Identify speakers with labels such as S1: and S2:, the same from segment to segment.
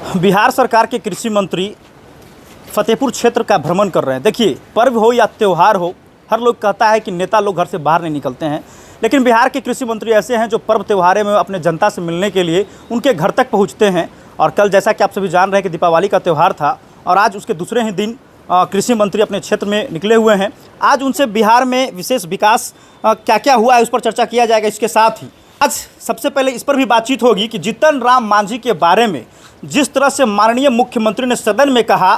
S1: बिहार सरकार के कृषि मंत्री फतेहपुर क्षेत्र का भ्रमण कर रहे हैं। देखिए, पर्व हो या त्यौहार हो, हर लोग कहता है कि नेता लोग घर से बाहर नहीं निकलते हैं, लेकिन बिहार के कृषि मंत्री ऐसे हैं जो पर्व त्योहारों में अपने जनता से मिलने के लिए उनके घर तक पहुंचते हैं। और कल जैसा कि आप सभी जान रहे हैं कि दीपावली का त्यौहार था और आज उसके दूसरे ही दिन कृषि मंत्री अपने क्षेत्र में निकले हुए हैं। आज उनसे बिहार में विशेष विकास क्या क्या हुआ है उस पर चर्चा किया जाएगा। इसके साथ ही आज सबसे पहले इस पर भी बातचीत होगी कि जीतन राम मांझी के बारे में जिस तरह से माननीय मुख्यमंत्री ने सदन में कहा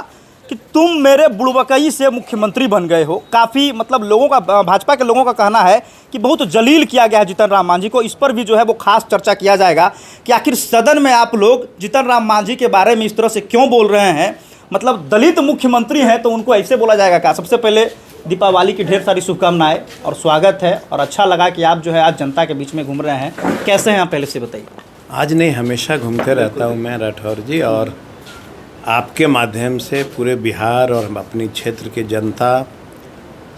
S1: कि तुम मेरे बुड़बकई से मुख्यमंत्री बन गए हो, काफ़ी मतलब लोगों का, भाजपा के लोगों का कहना है कि बहुत जलील किया गया है जीतन राम मांझी को। इस पर भी जो है वो खास चर्चा किया जाएगा कि आखिर सदन में आप लोग जीतन राम मांझी के बारे में इस तरह से क्यों बोल रहे हैं। मतलब दलित मुख्यमंत्री हैं तो उनको ऐसे बोला जाएगा क्या। सबसे पहले दीपावली की ढेर सारी शुभकामनाएं और स्वागत है, और अच्छा लगा कि आप जो है आज जनता के बीच में घूम रहे हैं। कैसे हैं आप, पहले से बताइए।
S2: आज नहीं, हमेशा घूमते रहता हूँ मैं राठौर जी, और आपके माध्यम से पूरे बिहार और अपनी क्षेत्र के जनता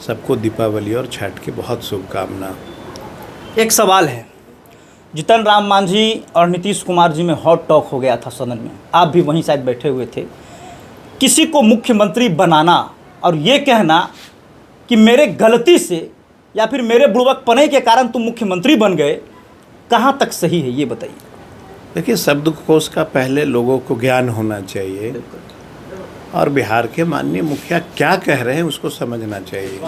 S2: सबको दीपावली और छठ की बहुत शुभकामना।
S1: एक सवाल है, जीतन राम मांझी और नीतीश कुमार जी में हॉट टॉक हो गया था सदन में, आप भी वहीं शायद बैठे हुए थे। किसी को मुख्यमंत्री बनाना और ये कहना कि मेरे गलती से या फिर मेरे बुड़बकपने के कारण तुम मुख्यमंत्री बन गए, कहाँ तक सही है ये बताइए।
S2: देखिए, शब्दकोश का पहले लोगों को ज्ञान होना चाहिए और बिहार के माननीय मुखिया क्या कह रहे हैं उसको समझना चाहिए।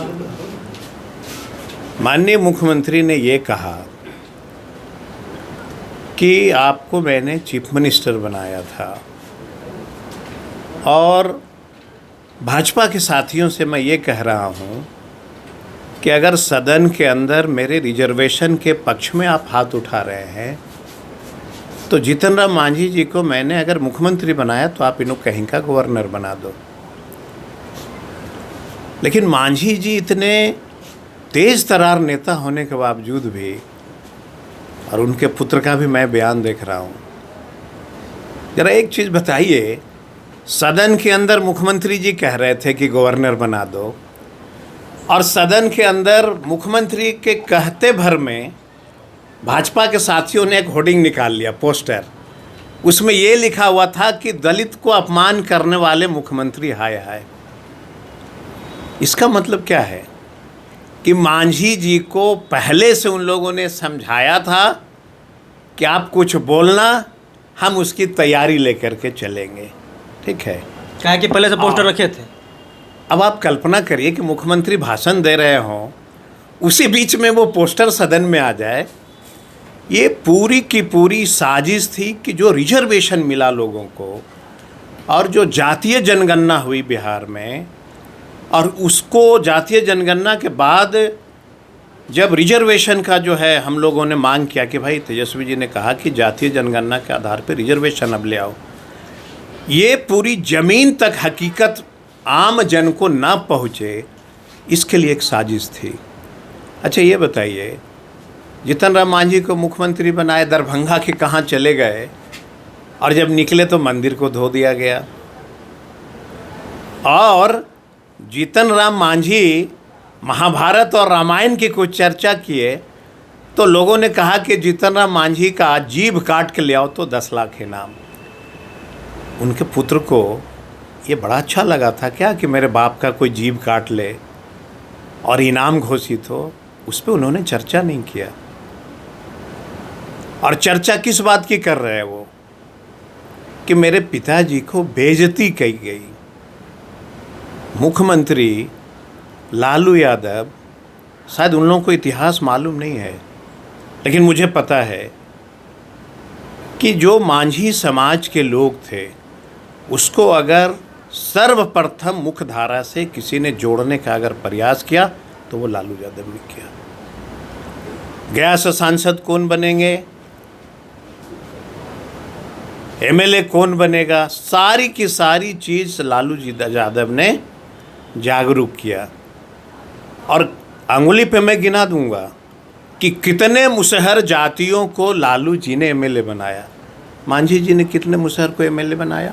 S2: माननीय मुख्यमंत्री ने ये कहा कि आपको मैंने चीफ मिनिस्टर बनाया था, और भाजपा के साथियों से मैं ये कह रहा हूँ कि अगर सदन के अंदर मेरे रिजर्वेशन के पक्ष में आप हाथ उठा रहे हैं तो जीतन राम मांझी जी को मैंने अगर मुख्यमंत्री बनाया तो आप इन्हों कहीं का गवर्नर बना दो। लेकिन मांझी जी इतने तेज तरार नेता होने के बावजूद भी, और उनके पुत्र का भी मैं बयान देख रहा हूँ, जरा एक चीज़ बताइए, सदन के अंदर मुख्यमंत्री जी कह रहे थे कि गवर्नर बना दो, और सदन के अंदर मुख्यमंत्री के कहते भर में भाजपा के साथियों ने एक होर्डिंग निकाल लिया, पोस्टर, उसमें ये लिखा हुआ था कि दलित को अपमान करने वाले मुख्यमंत्री हाय हाय। इसका मतलब क्या है कि मांझी जी को पहले से उन लोगों ने समझाया था कि आप कुछ बोलना, हम उसकी तैयारी लेकर के चलेंगे, ठीक है।
S1: क्या कि पहले से पोस्टर रखे थे।
S2: अब आप कल्पना करिए कि मुख्यमंत्री भाषण दे रहे हों, उसी बीच में वो पोस्टर सदन में आ जाए। ये पूरी की पूरी साजिश थी कि जो रिजर्वेशन मिला लोगों को और जो जातीय जनगणना हुई बिहार में, और उसको जातीय जनगणना के बाद जब रिजर्वेशन का जो है हम लोगों ने मांग किया कि भाई, तेजस्वी जी ने कहा कि जातीय जनगणना के आधार पर रिजर्वेशन अब ले आओ, ये पूरी ज़मीन तक हकीकत आम जन को ना पहुँचे, इसके लिए एक साजिश थी। अच्छा ये बताइए, जीतन राम मांझी को मुख्यमंत्री बनाए, दरभंगा के कहाँ चले गए, और जब निकले तो मंदिर को धो दिया गया। और जीतन राम मांझी महाभारत और रामायण की कुछ चर्चा किए तो लोगों ने कहा कि जीतन राम मांझी का जीभ काट के ले आओ तो 10 लाख इनाम। उनके पुत्र को ये बड़ा अच्छा लगा था क्या कि मेरे बाप का कोई जीभ काट ले और इनाम घोषित हो, उस पर उन्होंने चर्चा नहीं किया। और चर्चा किस बात की कर रहे हैं वो, कि मेरे पिताजी को बेइज्जती की गई। मुख्यमंत्री लालू यादव, शायद उन लोगों को इतिहास मालूम नहीं है, लेकिन मुझे पता है कि जो मांझी समाज के लोग थे उसको अगर सर्वप्रथम मुख्य धारा से किसी ने जोड़ने का अगर प्रयास किया तो वो लालू यादव ने किया। गया से सांसद कौन बनेंगे, एमएलए कौन बनेगा, सारी की सारी चीज़ लालू जी यादव ने जागरूक किया। और अंगुली पे मैं गिना दूंगा कि कितने मुसहर जातियों को लालू जी ने एमएलए बनाया। मांझी जी ने कितने मुसहर को एमएलए बनाया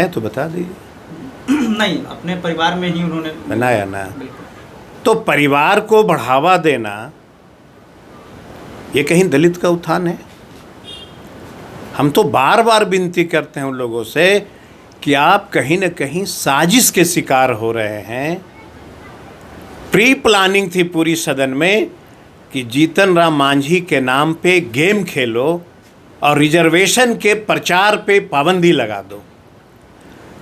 S2: तो बता दीजिए।
S1: नहीं, अपने परिवार में ही उन्होंने
S2: बनाया ना। तो परिवार को बढ़ावा देना ये कहीं दलित का उत्थान है? हम तो बार बार विनती करते हैं उन लोगों से कि आप कहीं न कहीं साजिश के शिकार हो रहे हैं। प्री प्लानिंग थी पूरी सदन में कि जीतन राम मांझी के नाम पे गेम खेलो और रिजर्वेशन के प्रचार पे पाबंदी लगा दो,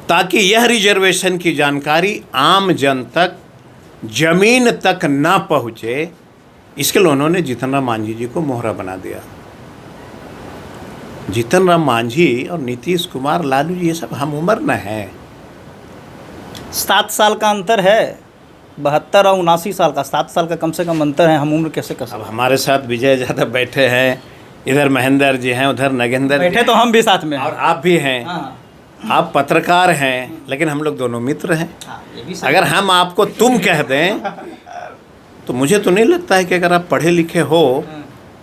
S2: ताकि यह रिजर्वेशन की जानकारी आम जन तक, जमीन तक ना पहुँचे। इसके लिए उन्होंने जीतन राम मांझी जी को मोहरा बना दिया। जीतन राम मांझी और नीतीश कुमार, लालू जी, ये सब हम उम्र न हैं।
S1: 7 साल का अंतर है, 72 और 79 साल का, 7 साल का कम से कम अंतर है। हम उम्र कैसे कर
S2: अब
S1: सकते?
S2: हमारे साथ विजय यादव बैठे हैं, इधर महेंद्र जी हैं, उधर नगेंद्र जी
S1: बैठे तो हम भी साथ में हैं।
S2: और आप भी हैं।
S1: हाँ,
S2: आप पत्रकार हैं, लेकिन हम लोग दोनों मित्र हैं।
S1: हाँ, ये भी सही।
S2: अगर हम आपको तुम कह दें तो मुझे तो नहीं लगता है कि अगर आप पढ़े लिखे हो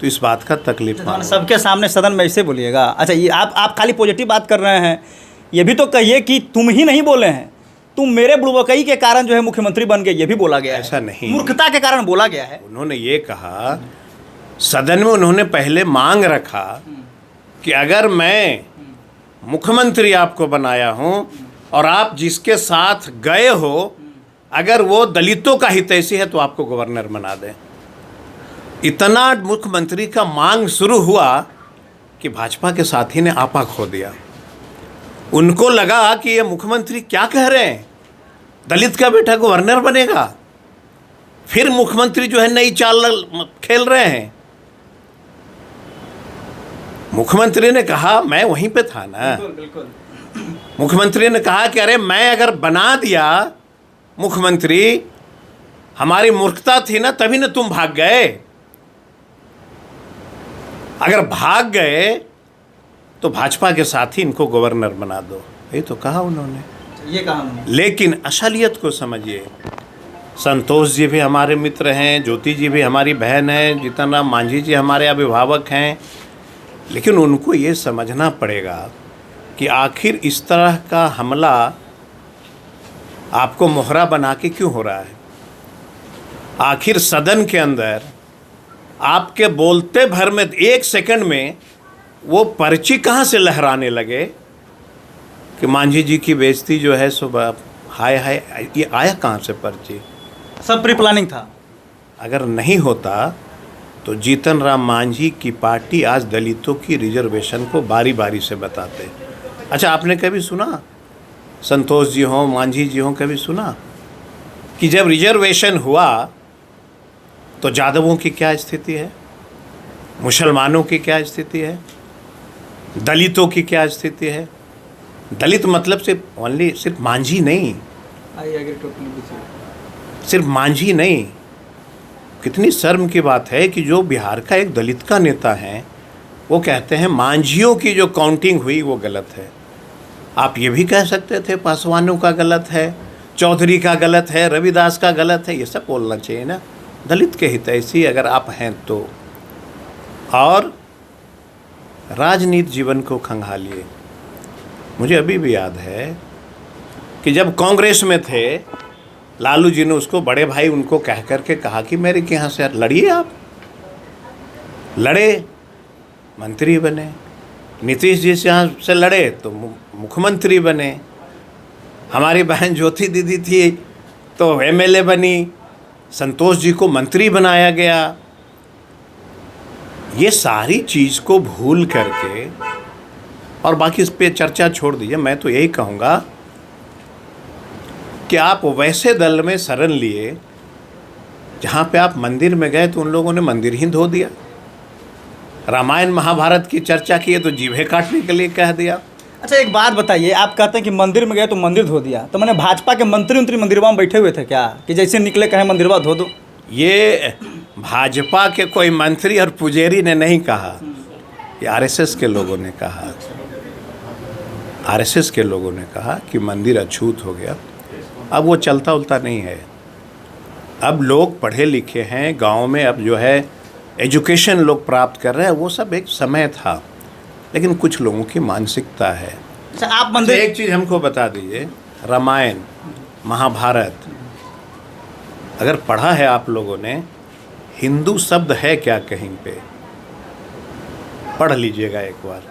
S2: तो इस बात का तकलीफ
S1: तो सबके सामने सदन में ऐसे बोलिएगा? अच्छा, ये आप खाली पॉजिटिव बात कर रहे हैं, ये भी तो कहिए कि तुम ही नहीं बोले हैं, तुम मेरे बुड़बकई के कारण जो है मुख्यमंत्री बन गए, ये भी बोला गया है।
S2: ऐसा नहीं,
S1: मूर्खता के कारण बोला गया है।
S2: उन्होंने ये कहा सदन में, उन्होंने पहले मांग रखा कि अगर मैं मुख्यमंत्री आपको बनाया हूं और आप जिसके साथ गए हो अगर वो दलितों का हितैषी है तो आपको गवर्नर बना दें। इतना मुख्यमंत्री का मांग शुरू हुआ कि भाजपा के साथी ने आपा खो दिया। उनको लगा कि ये मुख्यमंत्री क्या कह रहे हैं, दलित का बेटा गवर्नर बनेगा। फिर मुख्यमंत्री जो है नई चाल खेल रहे हैं। मुख्यमंत्री ने कहा, मैं वहीं पे था ना,
S1: बिल्कुल।
S2: मुख्यमंत्री ने कहा कि अरे मैं अगर बना दिया मुख्यमंत्री, हमारी मूर्खता थी ना, तभी ना तुम भाग गए। अगर भाग गए तो भाजपा के साथ ही इनको गवर्नर बना दो, ये तो कहा उन्होंने।
S1: ये कहा उन्होंने।
S2: लेकिन असलियत को समझिए। संतोष जी भी हमारे मित्र हैं, ज्योति जी भी हमारी बहन है, जीतन राम मांझी जी हमारे अभिभावक हैं, लेकिन उनको ये समझना पड़ेगा कि आखिर इस तरह का हमला आपको मोहरा बना के क्यों हो रहा है। आखिर सदन के अंदर आपके बोलते भर में 1 सेकंड में वो पर्ची कहाँ से लहराने लगे कि मांझी जी की बेइज्जती जो है सुबह, हाय हाय, ये आया कहाँ से पर्ची?
S1: सब प्री प्लानिंग था।
S2: अगर नहीं होता तो जीतन राम मांझी की पार्टी आज दलितों की रिजर्वेशन को बारी बारी से बताते। अच्छा, आपने कभी सुना, संतोष जी हों, मांझी जी हों, कभी सुना कि जब रिजर्वेशन हुआ तो यादवों की क्या स्थिति है, मुसलमानों की क्या स्थिति है, दलितों की क्या स्थिति है? दलित मतलब सिर्फ मांझी नहीं, सिर्फ मांझी नहीं। कितनी शर्म की बात है कि जो बिहार का एक दलित का नेता है वो कहते हैं मांझियों की जो काउंटिंग हुई वो गलत है। आप ये भी कह सकते थे पासवानों का गलत है, चौधरी का गलत है, रविदास का गलत है, ये सब बोलना चाहिए ना। दलित के हितैषी अगर आप हैं तो। और राजनीति जीवन को खंगालिए। मुझे अभी भी याद है कि जब कांग्रेस में थे, लालू जी ने उसको, बड़े भाई उनको कह कर के कहा कि मेरे के यहाँ से लड़िए। आप लड़े, मंत्री बने। नीतीश जी से यहाँ से लड़े तो मुख्यमंत्री बने। हमारी बहन ज्योति दीदी थी तो एमएलए बनी। संतोष जी को मंत्री बनाया गया। ये सारी चीज़ को भूल करके, और बाकी इस पे चर्चा छोड़ दीजिए। मैं तो यही कहूँगा कि आप वैसे दल में शरण लिए जहाँ पे आप मंदिर में गए तो उन लोगों ने मंदिर ही धो दिया। रामायण महाभारत की चर्चा की तो जीभे काटने के लिए कह दिया।
S1: अच्छा, एक बात बताइए, आप कहते हैं कि मंदिर में गए तो मंदिर धो दिया, तो मैंने भाजपा के मंत्री मंदिरवा में बैठे हुए थे क्या कि जैसे निकले कहे मंदिरवा धो दो?
S2: ये भाजपा के कोई मंत्री और पुजेरी ने नहीं कहा, ये आरएसएस के लोगों ने कहा। आरएसएस के लोगों ने कहा कि मंदिर अछूत हो गया। अब वो चलता उलता नहीं है। अब लोग पढ़े लिखे हैं, गांव में अब जो है एजुकेशन लोग प्राप्त कर रहे हैं। वो सब एक समय था, लेकिन कुछ लोगों की मानसिकता है।
S1: अच्छा, आप मंदिर,
S2: एक चीज़ हमको बता दीजिए, रामायण महाभारत अगर पढ़ा है आप लोगों ने, हिंदू शब्द है क्या कहीं पे? पढ़ लीजिएगा एक बार।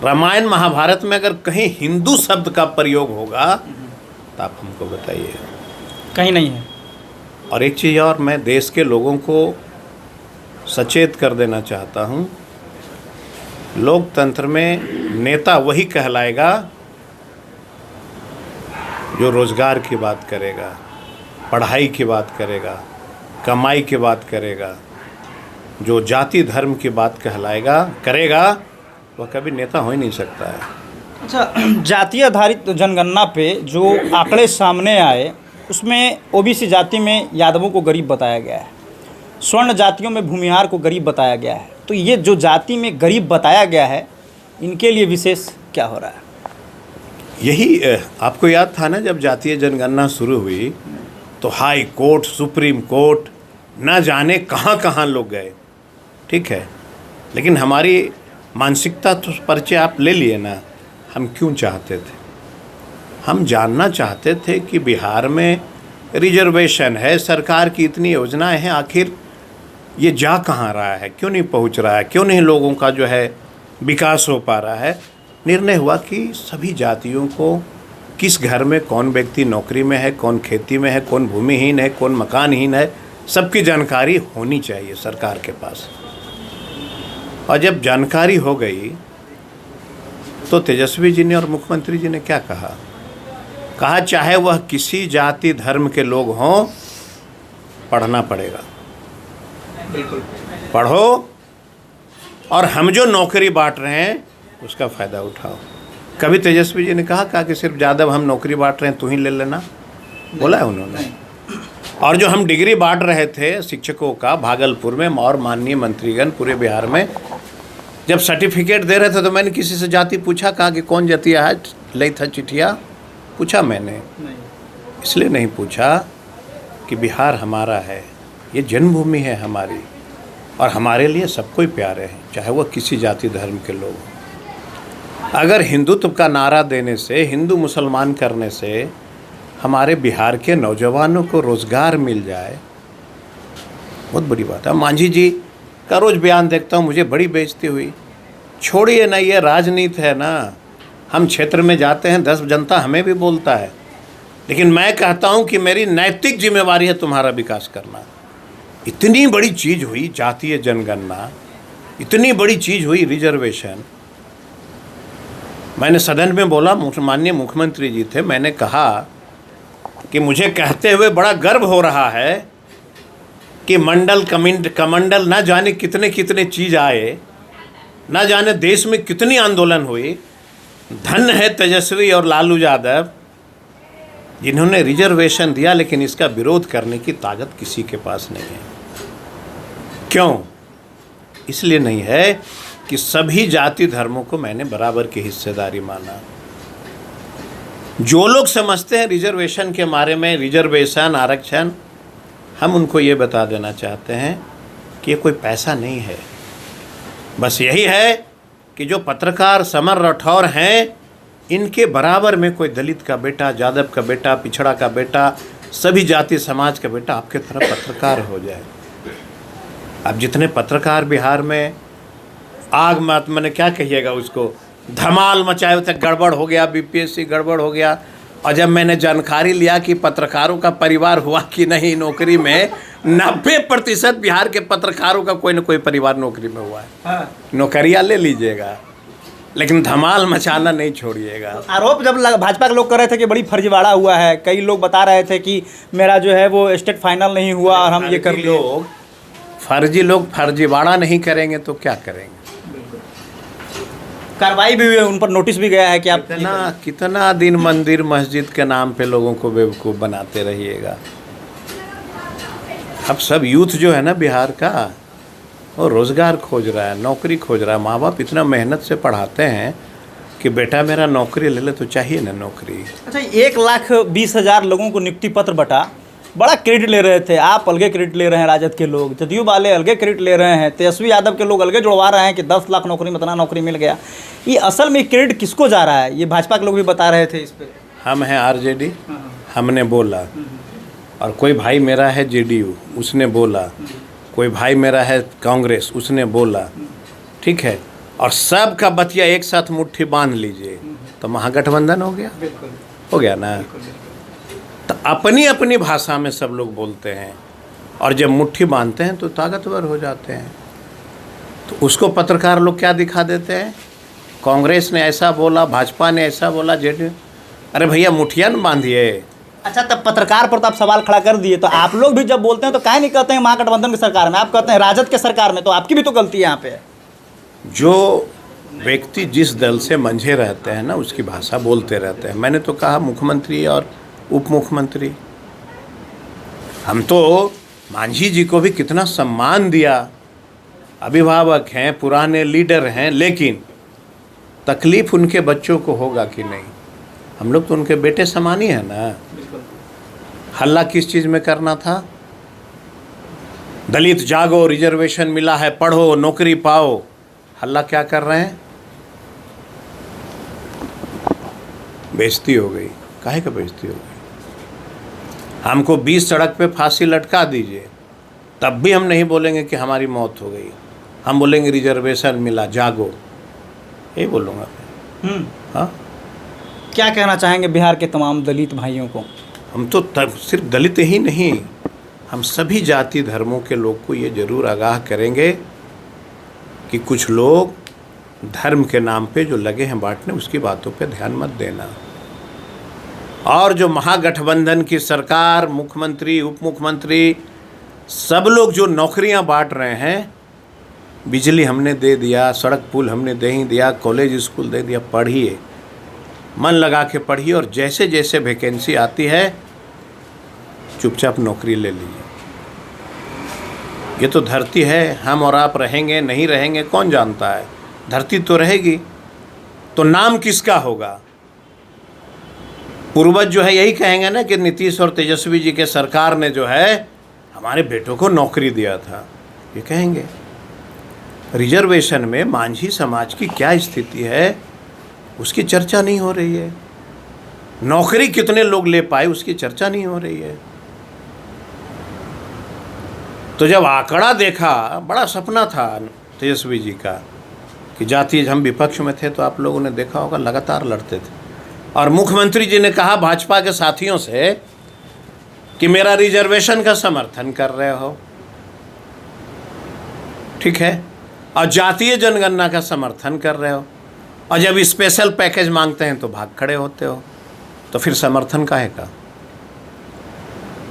S2: रामायण महाभारत में अगर कहीं हिंदू शब्द का प्रयोग होगा तो आप हमको बताइए।
S1: कहीं नहीं है।
S2: और एक चीज़ और, मैं देश के लोगों को सचेत कर देना चाहता हूँ, लोकतंत्र में नेता वही कहलाएगा जो रोज़गार की बात करेगा, पढ़ाई की बात करेगा, कमाई की बात करेगा। जो जाति धर्म की बात कहलाएगा करेगा वह कभी नेता हो ही नहीं सकता है।
S1: अच्छा, जातीय आधारित जनगणना पे जो आंकड़े सामने आए उसमें ओबीसी जाति में यादवों को गरीब बताया गया है, स्वर्ण जातियों में भूमिहार को गरीब बताया गया है। तो ये जो जाति में गरीब बताया गया है, इनके लिए विशेष क्या हो रहा है?
S2: यही आपको याद था ना, जब जातीय जनगणना शुरू हुई तो हाई कोर्ट, सुप्रीम कोर्ट, ना जाने कहाँ कहाँ लोग गए। ठीक है, लेकिन हमारी मानसिकता तो परिचय आप ले लिए ना। हम क्यों चाहते थे? हम जानना चाहते थे कि बिहार में रिजर्वेशन है, सरकार की इतनी योजनाएं हैं, आखिर ये जा कहाँ रहा है, क्यों नहीं पहुंच रहा है, क्यों नहीं लोगों का जो है विकास हो पा रहा है। निर्णय हुआ कि सभी जातियों को किस घर में कौन व्यक्ति नौकरी में है, कौन खेती में है, कौन भूमिहीन है, कौन मकानहीन है, सबकी जानकारी होनी चाहिए सरकार के पास। और जब जानकारी हो गई तो तेजस्वी जी ने और मुख्यमंत्री जी ने क्या कहा? कहा चाहे वह किसी जाति धर्म के लोग हों, पढ़ना पड़ेगा, पढ़ो, और हम जो नौकरी बांट रहे हैं उसका फ़ायदा उठाओ। कभी तेजस्वी जी ने कहा कि सिर्फ यादव हम नौकरी बांट रहे हैं, तू ही ले लेना? बोला है उन्होंने? और जो हम डिग्री बांट रहे थे शिक्षकों का भागलपुर में, और माननीय मंत्रीगण पूरे बिहार में जब सर्टिफिकेट दे रहे थे तो मैंने किसी से जाति पूछा? कहा कि कौन जातिया है, लई था चिट्ठिया? पूछा मैंने? नहीं। इसलिए नहीं पूछा कि बिहार हमारा है, ये जन्मभूमि है हमारी, और हमारे लिए सब कोई प्यारे हैं, चाहे वह किसी जाति धर्म के लोग हों। अगर हिंदुत्व का नारा देने से, हिंदू मुसलमान करने से हमारे बिहार के नौजवानों को रोज़गार मिल जाए, बहुत बड़ी बात है। मांझी जी का रोज़ बयान देखता हूँ, मुझे बड़ी बेइज्जती हुई। छोड़िए ना, ये राजनीति है ना। हम क्षेत्र में जाते हैं, 10 जनता हमें भी बोलता है, लेकिन मैं कहता हूँ कि मेरी नैतिक जिम्मेवारी है तुम्हारा विकास करना। इतनी बड़ी चीज़ हुई जातीय जनगणना, इतनी बड़ी चीज़ हुई रिजर्वेशन। मैंने सदन में बोला, माननीय मुख्यमंत्री जी थे, मैंने कहा कि मुझे कहते हुए बड़ा गर्व हो रहा है कि मंडल कमंडल ना जाने कितने कितने चीज़ आए, ना जाने देश में कितनी आंदोलन हुई। धन्य है तेजस्वी और लालू यादव जिन्होंने रिजर्वेशन दिया, लेकिन इसका विरोध करने की ताकत किसी के पास नहीं है। क्यों? इसलिए नहीं है कि सभी जाति धर्मों को मैंने बराबर की हिस्सेदारी माना। जो लोग समझते हैं रिजर्वेशन के बारे में, रिजर्वेशन आरक्षण, हम उनको ये बता देना चाहते हैं कि ये कोई पैसा नहीं है। बस यही है कि जो पत्रकार समर राठौर हैं, इनके बराबर में कोई दलित का बेटा, यादव का बेटा, पिछड़ा का बेटा, सभी जाति समाज का बेटा आपके तरफ पत्रकार हो जाए। अब जितने पत्रकार बिहार में आग मत, मैंने क्या कहिएगा उसको, धमाल मचाए हुए थे, गड़बड़ हो गया, बीपीएससी गड़बड़ हो गया। और जब मैंने जानकारी लिया कि पत्रकारों का परिवार हुआ कि नहीं नौकरी में, 90% बिहार के पत्रकारों का कोई ना कोई परिवार नौकरी में हुआ है। हाँ। नौकरियाँ ले लीजिएगा, लेकिन धमाल मचाना नहीं छोड़िएगा।
S1: आरोप जब भाजपा के लोग कर रहे थे कि बड़ी फर्जीवाड़ा हुआ है, कई लोग बता रहे थे कि मेरा जो है वो स्टेट फाइनल नहीं हुआ और हम ये कर लिए।
S2: लोग फर्जीवाड़ा नहीं करेंगे तो क्या करेंगे?
S1: कार्रवाई भी हुई है, उन पर नोटिस भी गया है कि आप
S2: कितना दिन मंदिर मस्जिद के नाम पे लोगों को बेवकूफ़ बनाते रहिएगा। अब सब यूथ जो है ना बिहार का, वो रोज़गार खोज रहा है, नौकरी खोज रहा है। माँ बाप इतना मेहनत से पढ़ाते हैं कि बेटा मेरा नौकरी ले ले, तो चाहिए ना नौकरी।
S1: अच्छा, 1,20,000 लोगों को नियुक्ति पत्र बटा, बड़ा क्रेडिट ले रहे थे आप, अलगे क्रेडिट ले रहे हैं राजद के लोग, जदयू वाले अलगे क्रेडिट ले रहे हैं, तेजस्वी यादव के लोग अलगे जुड़वा रहे हैं कि 10 लाख नौकरी में इतना नौकरी मिल गया। ये असल में क्रेडिट किसको जा रहा है? ये भाजपा के लोग भी बता रहे थे इस पर।
S2: हम हैं आरजेडी, हमने बोला, और कोई भाई मेरा है जेडीयू, उसने बोला, कोई भाई मेरा है कांग्रेस, उसने बोला, ठीक है। और सबका बतिया एक साथ मुट्ठी बांध लीजिए तो महागठबंधन हो गया। हो गया ना। तो अपनी अपनी भाषा में सब लोग बोलते हैं और जब मुट्ठी बांधते हैं तो ताकतवर हो जाते हैं। तो उसको पत्रकार लोग क्या दिखा देते हैं, कांग्रेस ने ऐसा बोला, भाजपा ने ऐसा बोला, जेडीयू। अरे भैया मुठिया न बांधिए।
S1: अच्छा, तब पत्रकार पर तो आप सवाल खड़ा कर दिए, तो आप लोग भी जब बोलते हैं तो काहे नहीं कहते हैं महागठबंधन की सरकार में, आप कहते हैं राजद के सरकार में, तो आपकी भी तो गलती है यहाँ पे।
S2: जो व्यक्ति जिस दल से मंझे रहते हैं ना उसकी भाषा बोलते रहते हैं। मैंने तो कहा मुख्यमंत्री और उप मुख्यमंत्री, हम तो मांझी जी को भी कितना सम्मान दिया, अभिभावक हैं, पुराने लीडर हैं, लेकिन तकलीफ उनके बच्चों को होगा कि नहीं। हम लोग तो उनके बेटे समान ही है ना। हल्ला किस चीज़ में करना था, दलित जागो, रिजर्वेशन मिला है, पढ़ो, नौकरी पाओ। हल्ला क्या कर रहे हैं, बेइज्जती हो गई। काहे का बेइज्जती हो गई। हमको 20 सड़क पे फांसी लटका दीजिए, तब भी हम नहीं बोलेंगे कि हमारी मौत हो गई। हम बोलेंगे रिजर्वेशन मिला, जागो, यही बोलूँगा। हाँ,
S1: क्या कहना चाहेंगे बिहार के तमाम दलित भाइयों को?
S2: हम तो सिर्फ दलित ही नहीं, हम सभी जाति धर्मों के लोग को ये जरूर आगाह करेंगे कि कुछ लोग धर्म के नाम पे जो लगे हैं बांटने, उसकी बातों पे ध्यान मत देना। और जो महागठबंधन की सरकार, मुख्यमंत्री, उप मुख्यमंत्री, सब लोग जो नौकरियां बांट रहे हैं, बिजली हमने दे दिया, सड़क पुल हमने दे ही दिया, कॉलेज स्कूल दे दिया, पढ़िए, मन लगा के पढ़िए और जैसे जैसे वैकेंसी आती है चुपचाप नौकरी ले लीजिए। ये तो धरती है, हम और आप रहेंगे नहीं रहेंगे कौन जानता है, धरती तो रहेगी। तो नाम किसका होगा? पूर्वज जो है यही कहेंगे ना कि नीतीश और तेजस्वी जी के सरकार ने जो है हमारे बेटों को नौकरी दिया था, ये कहेंगे। रिजर्वेशन में मांझी समाज की क्या स्थिति है उसकी चर्चा नहीं हो रही है। नौकरी कितने लोग ले पाए उसकी चर्चा नहीं हो रही है। तो जब आंकड़ा देखा, बड़ा सपना था तेजस्वी जी का कि जातीय, हम विपक्ष में थे तो आप लोगों ने देखा होगा लगातार लड़ते थे। और मुख्यमंत्री जी ने कहा भाजपा के साथियों से कि मेरा रिजर्वेशन का समर्थन कर रहे हो, ठीक है, और जातीय जनगणना का समर्थन कर रहे हो, और जब स्पेशल पैकेज मांगते हैं तो भाग खड़े होते हो। तो फिर समर्थन काहे का?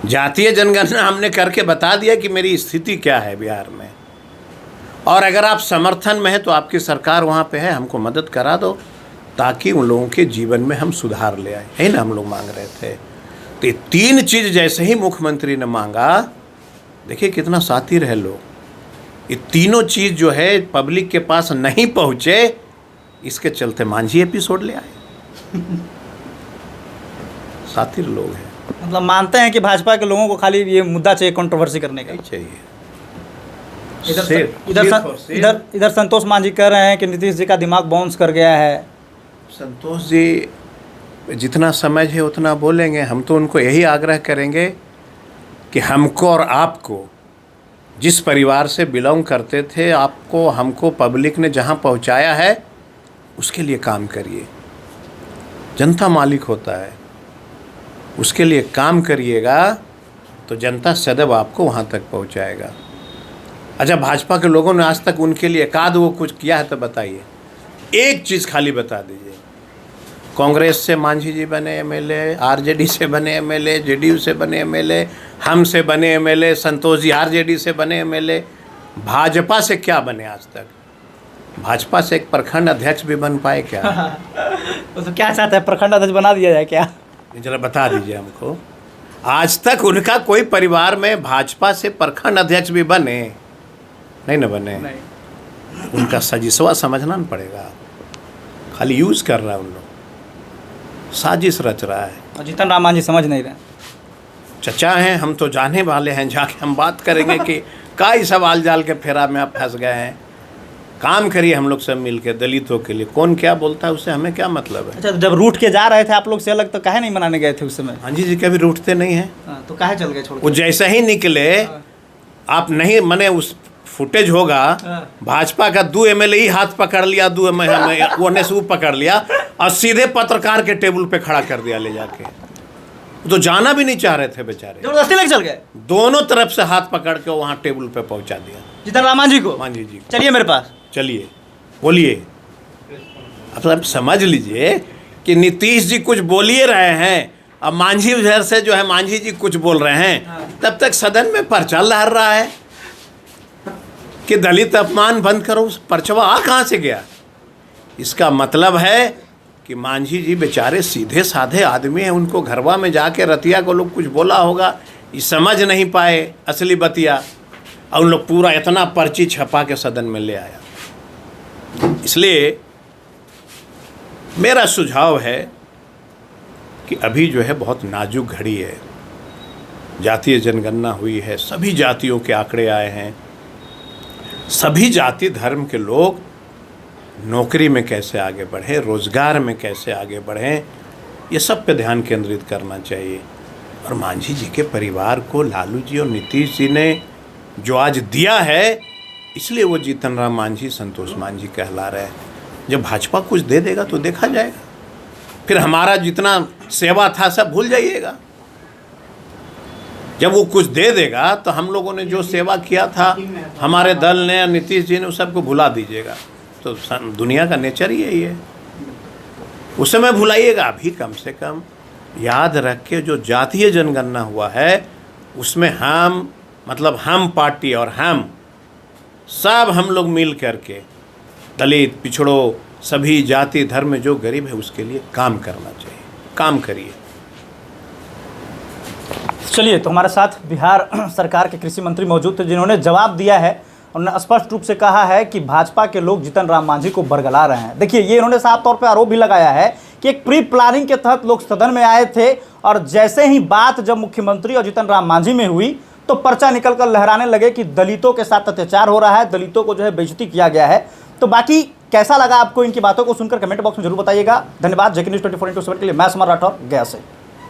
S2: जातीय जनगणना हमने करके बता दिया कि मेरी स्थिति क्या है बिहार में, और अगर आप समर्थन में हैं तो आपकी सरकार वहाँ पे है, हमको मदद करा दो ताकि उन लोगों के जीवन में हम सुधार ले आए, है ना, हम लोग मांग रहे थे। तो ये तीन चीज़ जैसे ही मुख्यमंत्री ने मांगा, देखिए कितना सातिर है लोग। ये तीनों चीज़ जो है पब्लिक के पास नहीं पहुँचे, इसके चलते मांझी एपिसोड ले आए। सातिर लोग हैं।
S1: मतलब मानते हैं कि भाजपा के लोगों को खाली ये मुद्दा चाहिए, कंट्रोवर्सी करने का
S2: चाहिए।
S1: इधर संतोष मांझी कह रहे हैं कि नीतीश जी का दिमाग बाउंस कर गया है।
S2: संतोष जी जितना समझ है उतना बोलेंगे। हम तो उनको यही आग्रह करेंगे कि हमको और आपको, जिस परिवार से बिलोंग करते थे, आपको हमको पब्लिक ने जहां पहुंचाया है उसके लिए काम करिए। जनता मालिक होता है, उसके लिए काम करिएगा तो जनता सदैव आपको वहाँ तक पहुँचाएगा। अच्छा, भाजपा के लोगों ने आज तक उनके लिए एकाध वो कुछ किया है तो बताइए, एक चीज़ खाली बता दीजिए। कांग्रेस से मांझी जी बने एमएलए, आरजेडी से बने एमएलए, जेडीयू से बने एमएलए, हम से बने एमएलए, संतोष जी आरजेडी से बने एमएलए। भाजपा से क्या बने आज तक? भाजपा से एक प्रखंड अध्यक्ष भी बन पाए क्या?
S1: तो क्या चाहते हैं, प्रखंड अध्यक्ष बना दिया जाए क्या?
S2: जरा बता दीजिए हमको। आज तक उनका कोई परिवार में भाजपा से प्रखंड अध्यक्ष भी बने नहीं, न बने नहीं। उनका सजिशवा समझना न पड़ेगा। खाली यूज़ कर रहा है, उन लोग साजिश रच रहा है।
S1: और जीतन राम मांझी समझ नहीं रहे।
S2: चचा हैं, हम तो जाने वाले हैं, जाके हम बात करेंगे कि काई सवाल जाल के फेरा में आप फंस गए हैं। काम करिए हम लोग सब मिलकर दलितों के लिए। कौन क्या बोलता है उससे हमें क्या मतलब है?
S1: अच्छा, जब रूठ के जा रहे थे आप लोग से अलग, तो काहे नहीं मनाने गए थे उस समय?
S2: हाँ जी, कभी रूठते नहीं हैं।
S1: तो काहे चल गए छोड़ के?
S2: वो जैसे ही निकले, आप नहीं मने उस फुटेज होगा, भाजपा का 2 MLA ही हाथ पकड़ लिया, 2 MLA से वो पकड़ लिया और सीधे पत्रकार के टेबल पे खड़ा कर दिया ले जाके। तो जाना भी नहीं चाह रहे थे बेचारे,
S1: जबरदस्ती लेके चल गए,
S2: दोनों तरफ से हाथ पकड़ के वहाँ टेबल पे पहुँचा दिया
S1: जीतन राम मांझी को।
S2: मांझी जी,
S1: चलिए मेरे पास,
S2: चलिए बोलिए। अब समझ लीजिए कि नीतीश जी कुछ बोल ही रहे हैं, अब मांझी उधर से जो है मांझी जी कुछ बोल रहे हैं, तब तक सदन में पर्चा लहर रहा है कि दलित अपमान बंद करो। पर्चवा आ कहाँ से गया? इसका मतलब है कि मांझी जी बेचारे सीधे साधे आदमी हैं, उनको घरवा में जाके रतिया को लोग कुछ बोला होगा, ये समझ नहीं पाए असली बतिया, और उन लोग पूरा इतना पर्ची छपा के सदन में ले आया। इसलिए मेरा सुझाव है कि अभी जो है बहुत नाजुक घड़ी है, जातीय जनगणना हुई है, सभी जातियों के आंकड़े आए हैं, सभी जाति धर्म के लोग नौकरी में कैसे आगे बढ़ें, रोज़गार में कैसे आगे बढ़ें, ये सब पे ध्यान केंद्रित करना चाहिए। और मांझी जी के परिवार को लालू जी और नीतीश जी ने जो आज दिया है, इसलिए वो जीतन राम मांझी, संतोष मांझी कहला रहे हैं। जब भाजपा कुछ दे देगा तो देखा जाएगा, फिर हमारा जितना सेवा था सब भूल जाइएगा। जब वो कुछ दे देगा तो हम लोगों ने जो सेवा किया था, हमारे दल ने, नीतीश जी ने, उस सबको भुला दीजिएगा। तो दुनिया का नेचर ही यही है, उस समय भुलाइएगा। अभी कम से कम याद रख के जो जातीय जनगणना हुआ है उसमें हम, मतलब हम पार्टी और हम सब, हम लोग मिल करके दलित, पिछड़ों, सभी जाति धर्म में जो गरीब है उसके लिए काम करना चाहिए। काम करिए।
S1: चलिए, तो हमारे साथ बिहार सरकार के कृषि मंत्री मौजूद थे, जिन्होंने जवाब दिया है। उन्होंने स्पष्ट रूप से कहा है कि भाजपा के लोग जीतन राम मांझी को बरगला रहे हैं। देखिए, ये इन्होंने साफ तौर पे आरोप भी लगाया है कि एक प्री प्लानिंग के तहत लोग सदन में आए थे, और जैसे ही बात जब मुख्यमंत्री और जीतन राम मांझी में हुई तो पर्चा निकल कर लहराने लगे कि दलितों के साथ अत्याचार हो रहा है, दलितों को जो है बेइज्जती किया गया है। तो बाकी कैसा लगा आपको इनकी बातों को सुनकर कमेंट बॉक्स में जरूर बताइएगा। धन्यवाद। जेके न्यूज़ 24/7 के लिए मैं सुमन राठौर, गया से।